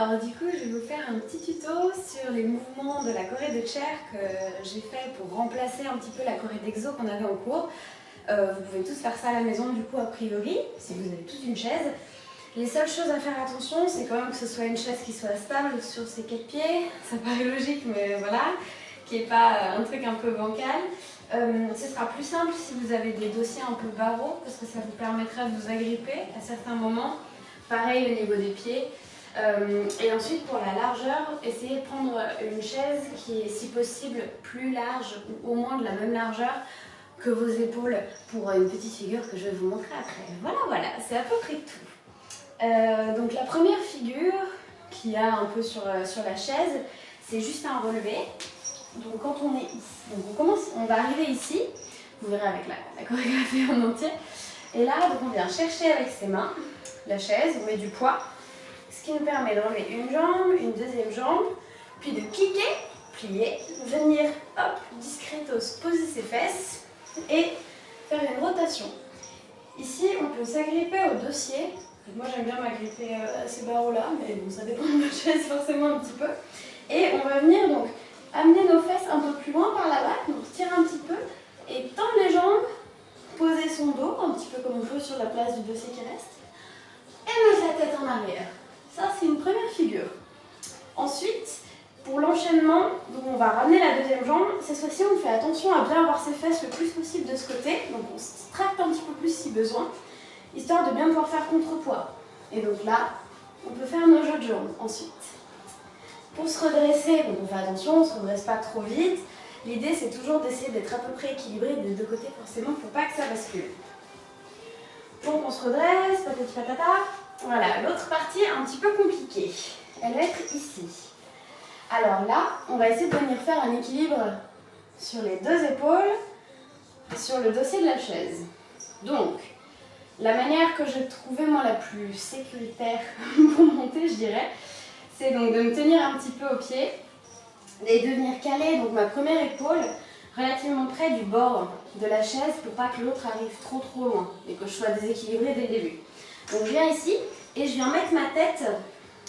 Alors du coup, je vais vous faire un petit tuto sur les mouvements de la choré de chair que j'ai fait pour remplacer un petit peu la choré d'exo qu'on avait en cours. Vous pouvez tous faire ça à la maison du coup a priori, si vous avez toute une chaise. Les seules choses à faire attention, c'est quand même que ce soit une chaise qui soit stable sur ses 4 pieds. Ça paraît logique, mais voilà, qui n'est pas un truc un peu bancal. Ce sera plus simple si vous avez des dossiers un peu barreaux, parce que ça vous permettra de vous agripper à certains moments. Pareil au niveau des pieds. Et ensuite pour la largeur, essayez de prendre une chaise qui est si possible plus large ou au moins de la même largeur que vos épaules pour une petite figure que je vais vous montrer après. Voilà, c'est à peu près tout. Donc la première figure qu'il y a un peu sur la chaise, c'est juste un relevé. Donc quand on est ici, donc on va arriver ici, vous verrez avec la chorégraphie en entier. Et là, donc on vient chercher avec ses mains la chaise, on met du poids, ce qui nous permet d'enlever une jambe, une deuxième jambe, puis de kicker, plier, venir, hop, discretos, poser ses fesses et faire une rotation. Ici, on peut s'agripper au dossier. Moi, j'aime bien m'agripper à ces barreaux-là, mais bon, ça dépend de ma chaise forcément un petit peu. Et on va venir donc amener nos fesses un peu plus loin par là-bas, donc tirer un petit peu et tendre les jambes, poser son dos, un petit peu comme on peut sur la place du dossier qui reste, et mettre la tête en arrière. Ça, c'est une première figure. Ensuite, pour l'enchaînement, on va ramener la deuxième jambe. Cette fois-ci, on fait attention à bien avoir ses fesses le plus possible de ce côté. Donc, on se tracte un petit peu plus si besoin, histoire de bien pouvoir faire contrepoids. Et donc là, on peut faire nos jeux de jambes ensuite. Pour se redresser, donc on fait attention, on ne se redresse pas trop vite. L'idée, c'est toujours d'essayer d'être à peu près équilibré des deux côtés, forcément, pour pas que ça bascule. Donc, on se redresse, patati patata. Voilà, l'autre partie un petit peu compliquée. Elle va être ici. Alors là, on va essayer de venir faire un équilibre sur les deux épaules, sur le dossier de la chaise. Donc, la manière que j'ai trouvée, moi, la plus sécuritaire pour monter, je dirais, c'est donc de me tenir un petit peu au pied et de venir caler donc, ma première épaule relativement près du bord de la chaise pour pas que l'autre arrive trop loin et que je sois déséquilibrée dès le début. Donc je viens ici et je viens mettre ma tête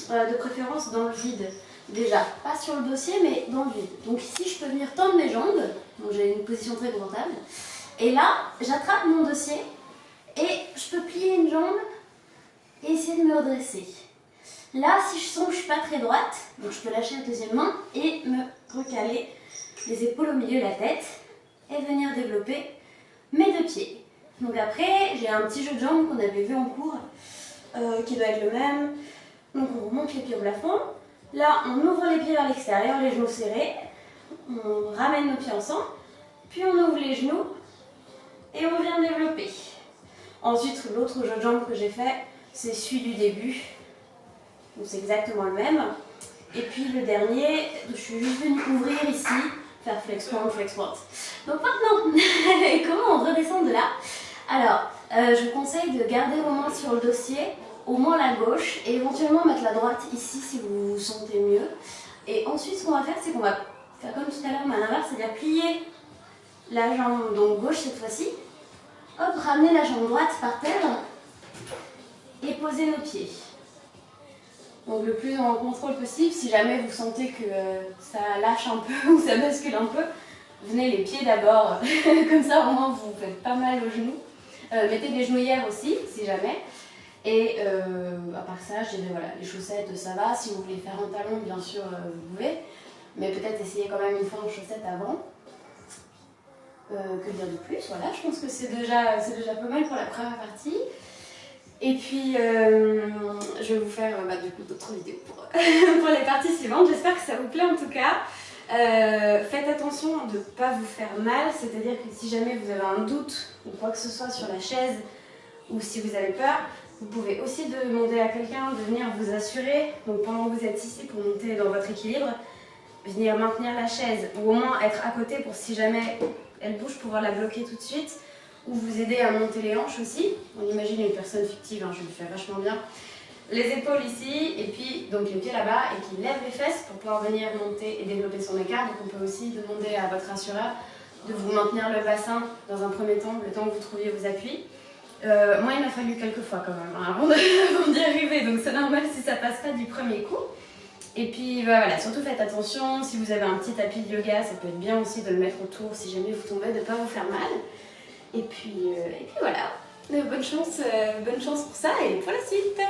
de préférence dans le vide. Déjà, pas sur le dossier mais dans le vide. Donc ici je peux venir tendre mes jambes, donc j'ai une position très confortable. Et là, j'attrape mon dossier et je peux plier une jambe et essayer de me redresser. Là, si je sens que je ne suis pas très droite, donc je peux lâcher la deuxième main et me recaler les épaules au milieu de la tête et venir développer mes deux pieds. Donc après, j'ai un petit jeu de jambes qu'on avait vu en cours qui doit être le même. Donc on remonte les pieds au plafond. Là, on ouvre les pieds vers l'extérieur, les genoux serrés. On ramène nos pieds ensemble. Puis on ouvre les genoux et on vient développer. Ensuite, l'autre jeu de jambes que j'ai fait, c'est celui du début. Donc c'est exactement le même. Et puis le dernier, je suis juste venue ouvrir ici, faire flex point, flex point. Donc maintenant, comment on redescend de là? Alors, je vous conseille de garder au moins sur le dossier, au moins la gauche, et éventuellement mettre la droite ici si vous vous sentez mieux. Et ensuite, ce qu'on va faire, c'est qu'on va faire comme tout à l'heure, mais à l'inverse, c'est-à-dire plier la jambe donc gauche cette fois-ci. Hop, ramener la jambe droite par terre et poser nos pieds. Donc le plus en contrôle possible, si jamais vous sentez que ça lâche un peu ou ça bascule un peu, venez les pieds d'abord, comme ça au moins vous faites pas mal aux genoux. Mettez des genouillères aussi, si jamais. Et à part ça, je dirais voilà, les chaussettes ça va. Si vous voulez faire un talon, bien sûr vous pouvez. Mais peut-être essayer quand même une fois en chaussettes avant. Que dire de plus? Voilà, je pense que c'est déjà pas mal pour la première partie. Et puis, je vais vous faire du coup d'autres vidéos pour les parties suivantes. J'espère que ça vous plaît en tout cas. Faites attention de ne pas vous faire mal, c'est-à-dire que si jamais vous avez un doute ou quoi que ce soit sur la chaise ou si vous avez peur, vous pouvez aussi demander à quelqu'un de venir vous assurer. Donc pendant que vous êtes ici pour monter dans votre équilibre, venir maintenir la chaise ou au moins être à côté pour si jamais elle bouge, pouvoir la bloquer tout de suite. Ou vous aider à monter les hanches aussi. On imagine une personne fictive, hein, je le fais vachement bien. Les épaules ici, et puis donc les pieds là-bas, et qui lève les fesses pour pouvoir venir monter et développer son écart. Donc on peut aussi demander à votre assureur de vous maintenir le bassin dans un premier temps, le temps que vous trouviez vos appuis. Moi il m'a fallu quelques fois quand même, hein, avant d'y arriver, donc c'est normal si ça passe pas du premier coup. Et puis voilà, surtout faites attention, si vous avez un petit tapis de yoga, ça peut être bien aussi de le mettre autour si jamais vous tombez, de ne pas vous faire mal. Et puis voilà, bonne chance pour ça et pour la suite.